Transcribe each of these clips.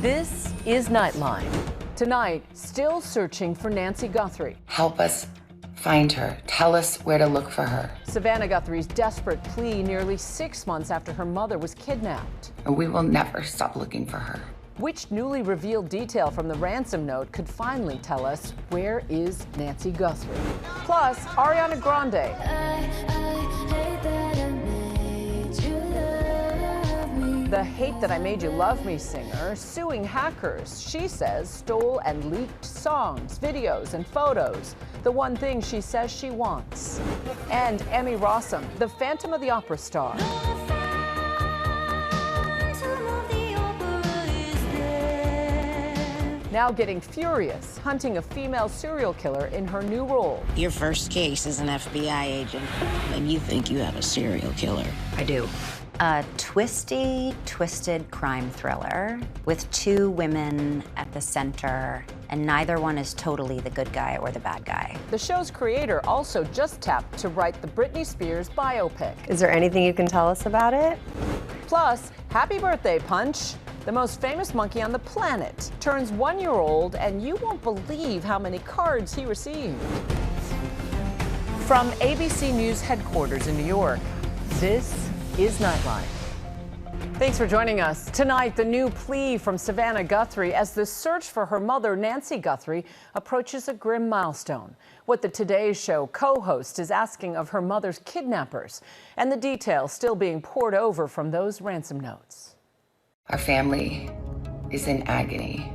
This is Nightline. Tonight, still searching for Linsey Guthrie. Help us find her. Tell us where to look for her. Savannah Guthrie's desperate plea nearly 6 months after her mother was kidnapped. And we will never stop looking for her. Which newly revealed detail from the ransom note could finally tell us where is Linsey Guthrie? Plus, Ariana Grande. The Hate That I Made You Love Me singer suing hackers she says stole and leaked songs, videos, and photos. The one thing she says she wants. And Emmy Rossum, the Phantom of the Opera star. Now getting furious, hunting a female serial killer in her new role. Your first case as an FBI agent, and you think you have a serial killer. I do. A twisted crime thriller with two women at the center, and neither one is totally the good guy or the bad guy. The show's creator also just tapped to write the Britney Spears biopic. Is there anything you can tell us about it? Plus, happy birthday, Punch. The most famous monkey on the planet turns 1 year old, and you won't believe how many cards he received. From ABC News headquarters in New York, this is Nightline. Thanks for joining us. Tonight, the new plea from Savannah Guthrie as the search for her mother, Linsey Guthrie, approaches a grim milestone. What the Today Show co-host is asking of her mother's kidnappers, and the details still being poured over from those ransom notes. Our family is in agony.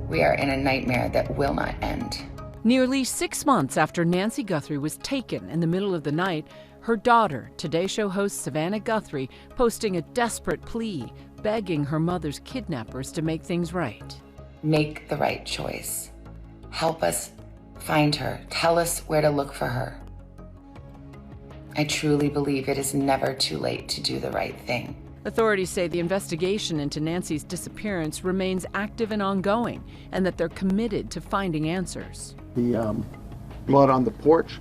We are in a nightmare that will not end. Nearly 6 months after Linsey Guthrie was taken in the middle of the night, her daughter, Today Show host Savannah Guthrie, posting a desperate plea, begging her mother's kidnappers to make things right. Make the right choice. Help us find her. Tell us where to look for her. I truly believe it is never too late to do the right thing. Authorities say the investigation into Linsey's disappearance remains active and ongoing, and that they're committed to finding answers. The blood on the porch,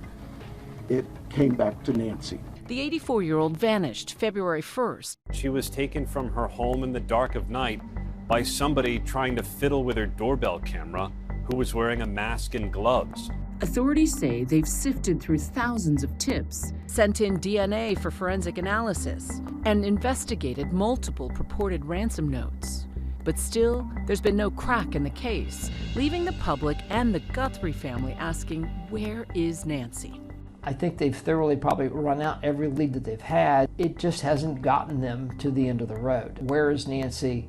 it came back to Linsey. The 84-year-old vanished February 1st. She was taken from her home in the dark of night by somebody trying to fiddle with her doorbell camera who was wearing a mask and gloves. Authorities say they've sifted through thousands of tips, sent in DNA for forensic analysis, and investigated multiple purported ransom notes. But still, there's been no crack in the case, leaving the public and the Guthrie family asking, where is Linsey? I think they've thoroughly probably run out every lead that they've had. It just hasn't gotten them to the end of the road. Where is Linsey,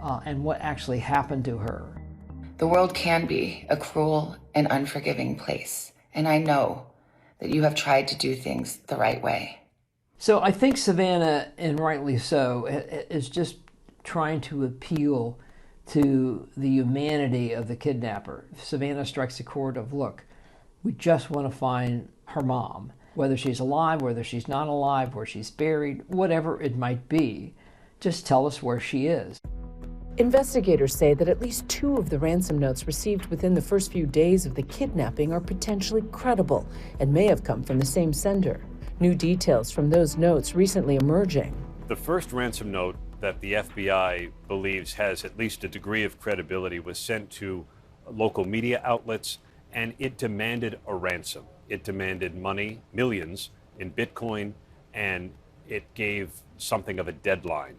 and what actually happened to her? The world can be a cruel and unforgiving place, and I know that you have tried to do things the right way. So I think Savannah, and rightly so, is just trying to appeal to the humanity of the kidnapper. Savannah strikes a chord of, look, we just want to find her mom, whether she's alive, whether she's not alive, where she's buried, whatever it might be, just tell us where she is. Investigators say that at least 2 of the ransom notes received within the first few days of the kidnapping are potentially credible and may have come from the same sender. New details from those notes recently emerging. The first ransom note that the FBI believes has at least a degree of credibility was sent to local media outlets, and it demanded a ransom. It demanded money, millions, in Bitcoin, and it gave something of a deadline.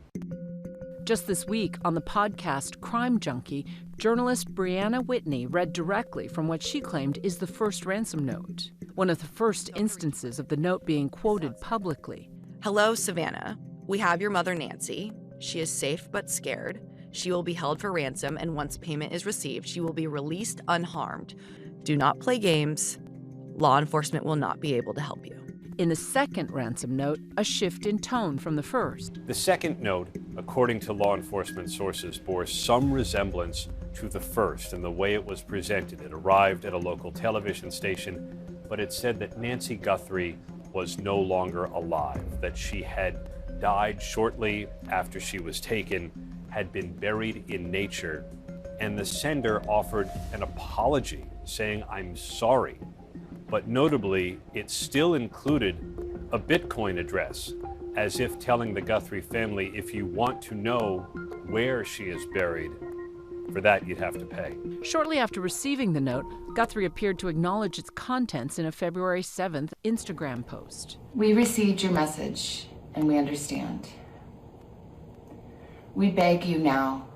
Just this week on the podcast Crime Junkie, journalist Brianna Whitney read directly from what she claimed is the first ransom note, one of the first instances of the note being quoted publicly. Hello, Savannah. We have your mother, Linsey. She is safe but scared. She will be held for ransom, and once payment is received, she will be released unharmed. Do not play games. Law enforcement will not be able to help you. In the second ransom note, a shift in tone from the first. The second note, according to law enforcement sources, bore some resemblance to the first in the way it was presented. It arrived at a local television station, but it said that Linsey Guthrie was no longer alive, that she had died shortly after she was taken, had been buried in nature, and the sender offered an apology, saying, "I'm sorry." But notably, it still included a Bitcoin address, as if telling the Guthrie family, if you want to know where she is buried, For that, you'd have to pay. Shortly after receiving the note, Guthrie appeared to acknowledge its contents in a February 7th Instagram post. We received your message, and we understand. We beg you now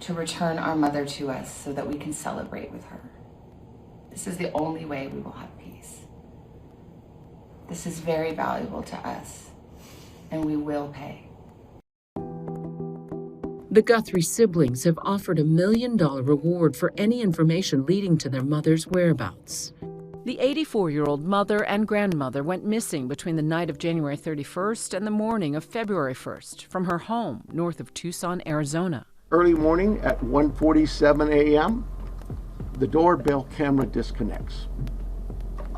to return our mother to us so that we can celebrate with her. This is the only way we will have peace. This is very valuable to us, and we will pay. The Guthrie siblings have offered $1 million reward for any information leading to their mother's whereabouts. The 84-year-old mother and grandmother went missing between the night of January 31st and the morning of February 1st from her home north of Tucson, Arizona. Early morning at 1:47 a.m., the doorbell camera disconnects.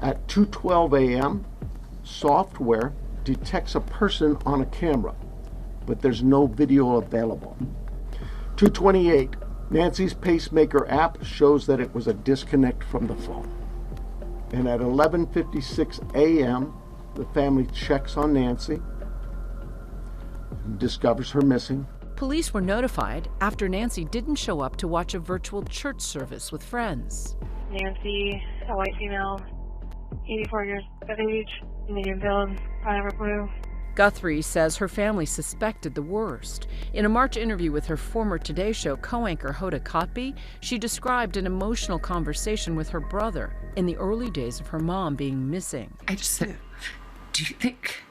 At 2:12 a.m., software detects a person on a camera, but there's no video available. 2:28, Nancy's pacemaker app shows that it was a disconnect from the phone. And at 11:56 a.m., the family checks on Nancy and discovers her missing. Police were notified after Nancy didn't show up to watch a virtual church service with friends. Nancy, a white female, 84 years of age, medium build, eyebrow blue. Guthrie says her family suspected the worst. In a March interview with her former Today Show co-anchor Hoda Kotb, she described an emotional conversation with her brother in the early days of her mom being missing. I just said, do you think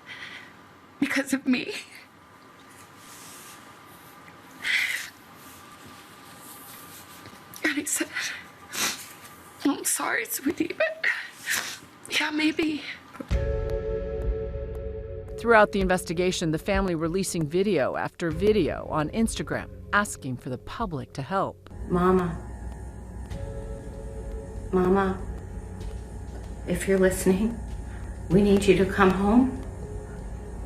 because of me? And I said, I'm sorry, sweetie, but yeah, maybe. Throughout the investigation, the family releasing video after video on Instagram, asking for the public to help. Mama, if you're listening, we need you to come home.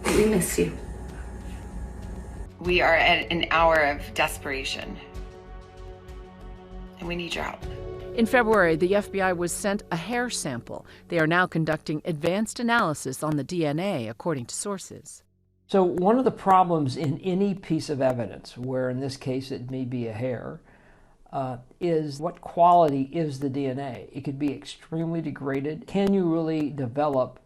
We miss you. We are at an hour of desperation, and we need your help. In February, the FBI was sent a hair sample. They are now conducting advanced analysis on the DNA, according to sources. So one of the problems in any piece of evidence, where in this case it may be a hair, is what quality is the DNA? It could be extremely degraded. Can you really develop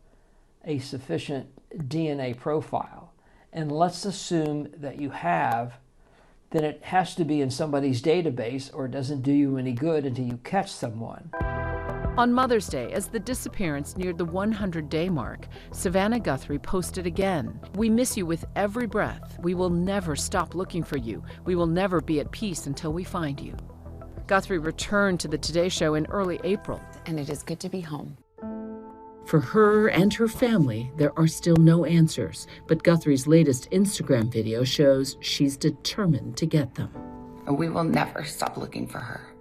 a sufficient DNA profile? And let's assume that you have, then it has to be in somebody's database, or it doesn't do you any good until you catch someone. On Mother's Day, as the disappearance neared the 100-day mark, Savannah Guthrie posted again, "We miss you with every breath. We will never stop looking for you. We will never be at peace until we find you." Guthrie returned to the Today Show in early April. And it is good to be home. For her and her family, there are still no answers, but Guthrie's latest Instagram video shows she's determined to get them. We will never stop looking for her.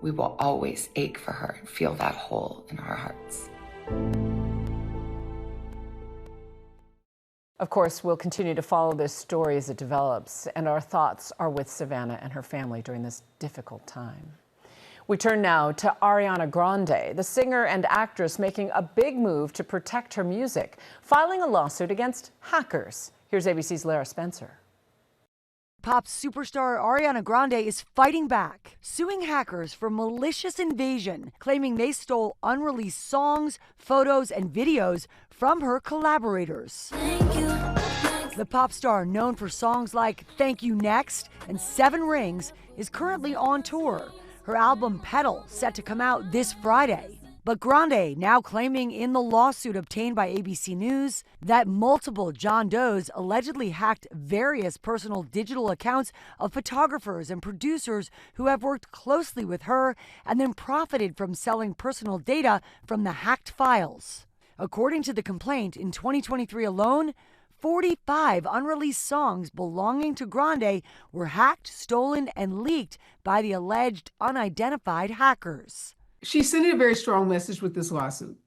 We will always ache for her and feel that hole in our hearts. Of course, we'll continue to follow this story as it develops, and our thoughts are with Savannah and her family during this difficult time. We turn now to Ariana Grande, the singer and actress making a big move to protect her music, filing a lawsuit against hackers. Here's ABC's Lara Spencer. Pop superstar Ariana Grande is fighting back, suing hackers for malicious invasion, claiming they stole unreleased songs, photos, and videos from her collaborators. The pop star, known for songs like Thank You Next and 7 Rings, is currently on tour. Her album Petal set to come out this Friday. But Grande now claiming in the lawsuit obtained by ABC News that multiple John Does allegedly hacked various personal digital accounts of photographers and producers who have worked closely with her and then profited from selling personal data from the hacked files. According to the complaint, in 2023 alone, 45 unreleased songs belonging to Grande were hacked, stolen, and leaked by the alleged unidentified hackers. She's sending a very strong message with this lawsuit,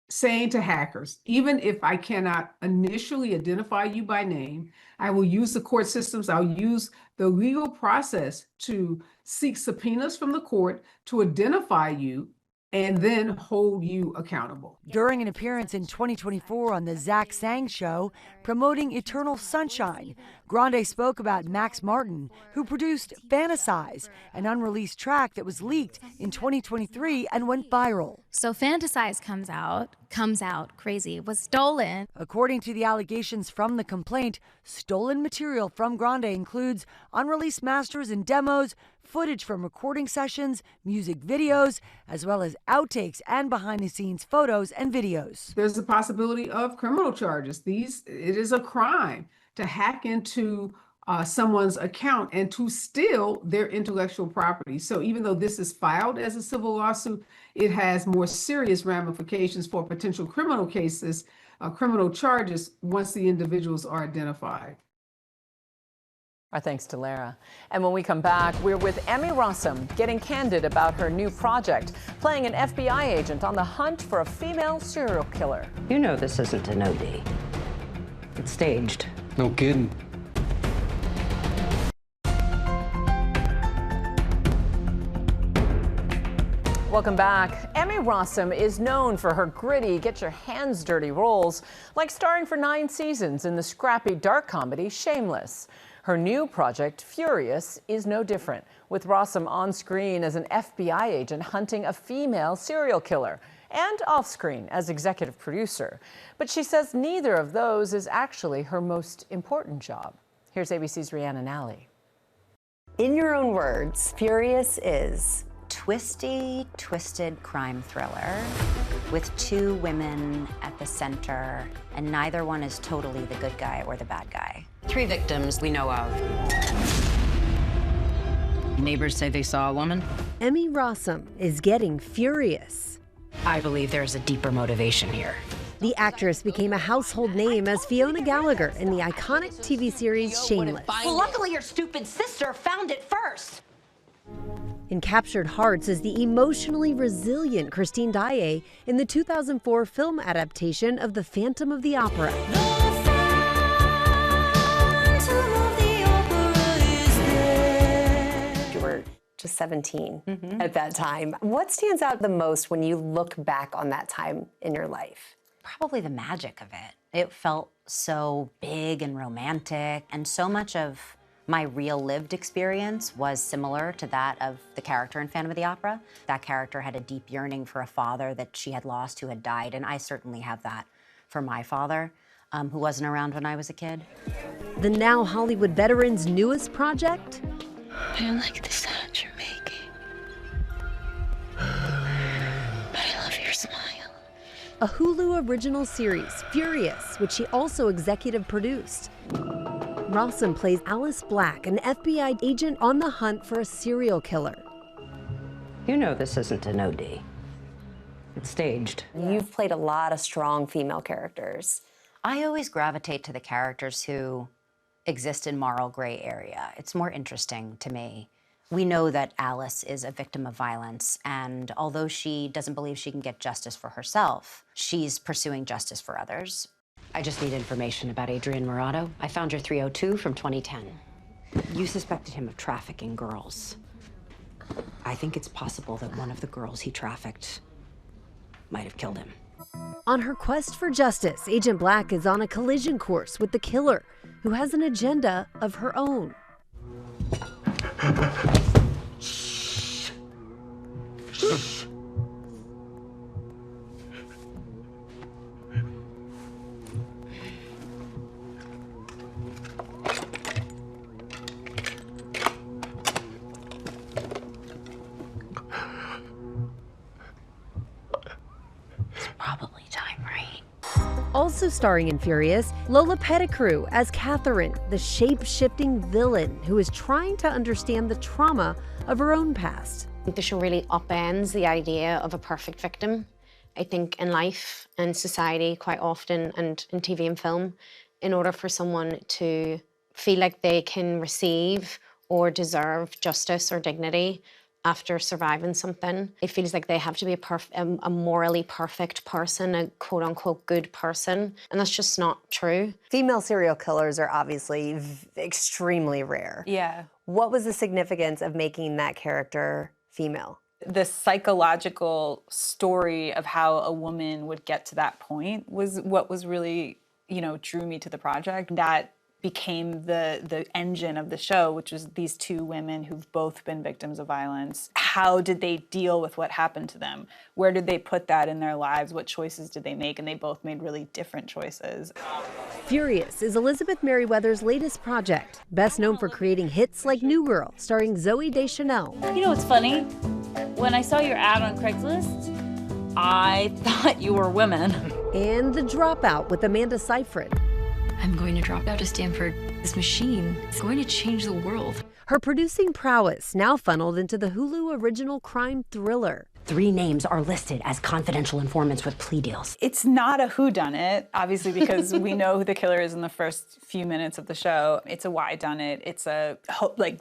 saying to hackers, even if I cannot initially identify you by name, I will use the court systems, I'll use the legal process to seek subpoenas from the court to identify you and then hold you accountable. During an appearance in 2024 on the Zach Sang Show, promoting Eternal Sunshine, Grande spoke about Max Martin, who produced Fantasize, an unreleased track that was leaked in 2023 and went viral. So Fantasize comes out crazy, was stolen. According to the allegations from the complaint, stolen material from Grande includes unreleased masters and demos, footage from recording sessions, music videos, as well as outtakes and behind-the-scenes photos and videos. There's a possibility of criminal charges. It is a crime to hack into someone's account and to steal their intellectual property. So even though this is filed as a civil lawsuit, it has more serious ramifications for potential criminal cases, criminal charges, once the individuals are identified. Our thanks to Lara. And when we come back, we're with Emmy Rossum getting candid about her new project, playing an FBI agent on the hunt for a female serial killer. You know this isn't an OD. It's staged. No kidding. Welcome back. Emmy Rossum is known for her gritty, get-your-hands-dirty roles, like starring for 9 seasons in the scrappy dark comedy Shameless. Her new project, Furious, is no different, with Rossum on screen as an FBI agent hunting a female serial killer, and off-screen as executive producer. But she says neither of those is actually her most important job. Here's ABC's Rhiannon Nally. In your own words, Furious is Twisty, twisted crime thriller with 2 women at the center, and neither one is totally the good guy or the bad guy. 3 victims we know of. Neighbors say they saw a woman. Emmy Rossum is getting furious. I believe there's a deeper motivation here. The actress became a household name as Fiona Gallagher in the iconic TV series Shameless. Well, luckily your stupid sister found it first. In Captured Hearts is the emotionally resilient Christine Daae in the 2004 film adaptation of The Phantom of the Opera. You were just 17 at that time. What stands out the most when you look back on that time in your life? Probably the magic of it. It felt so big and romantic, and so much of my real lived experience was similar to that of the character in Phantom of the Opera. That character had a deep yearning for a father that she had lost who had died, and I certainly have that for my father, who wasn't around when I was a kid. The now Hollywood veteran's newest project? I don't like the sound you're making, but I love your smile. A Hulu original series, Furious, which she also executive produced. Rossum plays Alice Black, an FBI agent on the hunt for a serial killer. You know this isn't an OD. It's staged. You've played a lot of strong female characters. I always gravitate to the characters who exist in moral gray area. It's more interesting to me. We know that Alice is a victim of violence, and although she doesn't believe she can get justice for herself, she's pursuing justice for others. I just need information about Adrian Murado. I found your 302 from 2010. You suspected him of trafficking girls. I think it's possible that one of the girls he trafficked might have killed him. On her quest for justice, Agent Black is on a collision course with the killer, who has an agenda of her own. Probably time, right? Also starring in Furious, Lola Pettigrew as Catherine, the shape-shifting villain who is trying to understand the trauma of her own past. The show really upends the idea of a perfect victim. I think in life and society quite often, and in TV and film, in order for someone to feel like they can receive or deserve justice or dignity after surviving something, it feels like they have to be a morally perfect person, a quote-unquote good person, and that's just not true. Female serial killers are obviously extremely rare. Yeah. What was the significance of making that character female? The psychological story of how a woman would get to that point was what was really, drew me to the project. That became the engine of the show, which was these two women who've both been victims of violence. How did they deal with what happened to them? Where did they put that in their lives? What choices did they make? And they both made really different choices. Furious is Elizabeth Merriweather's latest project, best known for creating hits like New Girl, starring Zooey Deschanel. You know what's funny? When I saw your ad on Craigslist, I thought you were women. And The Dropout with Amanda Seyfried. I'm going to drop out to Stanford. This machine is going to change the world. Her producing prowess now funneled into the Hulu original crime thriller. 3 names are listed as confidential informants with plea deals. It's not a whodunit, obviously, because we know who the killer is in the first few minutes of the show. It's a whydunit. It's a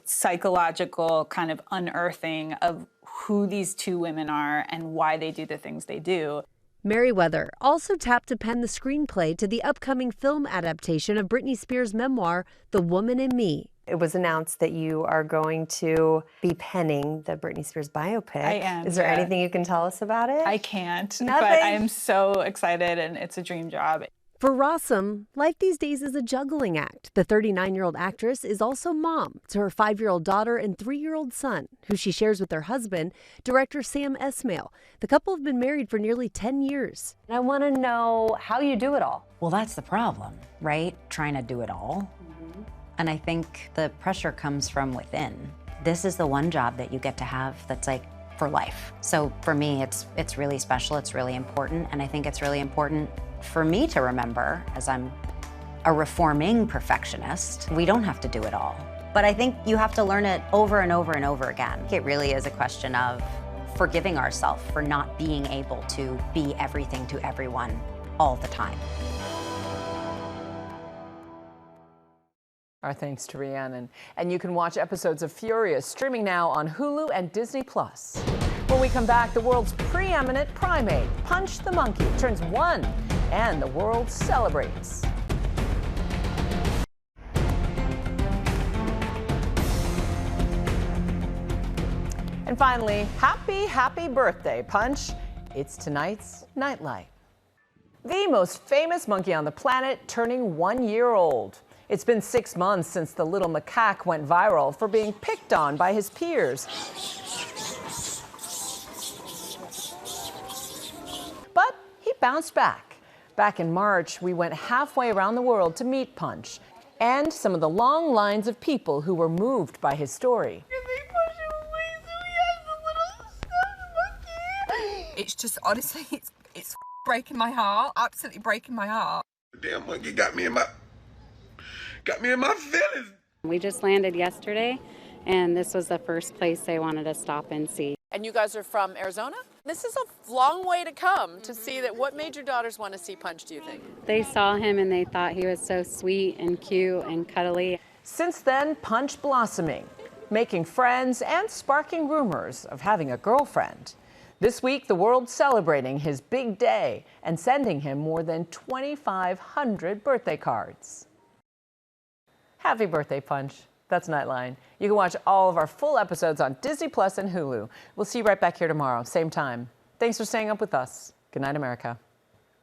psychological kind of unearthing of who these two women are and why they do the things they do. Merriweather also tapped to pen the screenplay to the upcoming film adaptation of Britney Spears' memoir, The Woman in Me. It was announced that you are going to be penning the Britney Spears biopic. I am. Is there anything you can tell us about it? I can't, Nothing. but I am so excited, and it's a dream job. For Rossum, life these days is a juggling act. The 39-year-old actress is also mom to her 5-year-old daughter and 3-year-old son, who she shares with her husband, director Sam Esmail. The couple have been married for nearly 10 years. And I want to know how you do it all. Well, that's the problem, right? Trying to do it all. And I think the pressure comes from within. This is the one job that you get to have that's like for life. So for me, it's really special, it's really important, and I think it's really important for me to remember, as I'm a reforming perfectionist, we don't have to do it all. But I think you have to learn it over and over and over again. It really is a question of forgiving ourselves for not being able to be everything to everyone all the time. Our thanks to Rhiannon. And you can watch episodes of Furious streaming now on Hulu and Disney+. When we come back, the world's preeminent primate, Punch the monkey, turns 1, and the world celebrates. And finally, happy birthday, Punch. It's tonight's Nightline. The most famous monkey on the planet turning 1 year old. It's been 6 months since the little macaque went viral for being picked on by his peers. But he bounced back. Back in March, we went halfway around the world to meet Punch and some of the long lines of people who were moved by his story. It's just, honestly, it's breaking my heart, absolutely breaking my heart. The damn monkey got me in my feelings. We just landed yesterday, and this was the first place they wanted to stop and see. And you guys are from Arizona? This is a long way to come to see that. What made your daughters want to see Punch, do you think? They saw him and they thought he was so sweet and cute and cuddly. Since then, Punch blossoming, making friends and sparking rumors of having a girlfriend. This week, the world's celebrating his big day and sending him more than 2,500 birthday cards. Happy birthday, Punch. That's Nightline. You can watch all of our full episodes on Disney Plus and Hulu. We'll see you right back here tomorrow, same time. Thanks for staying up with us. Good night, America.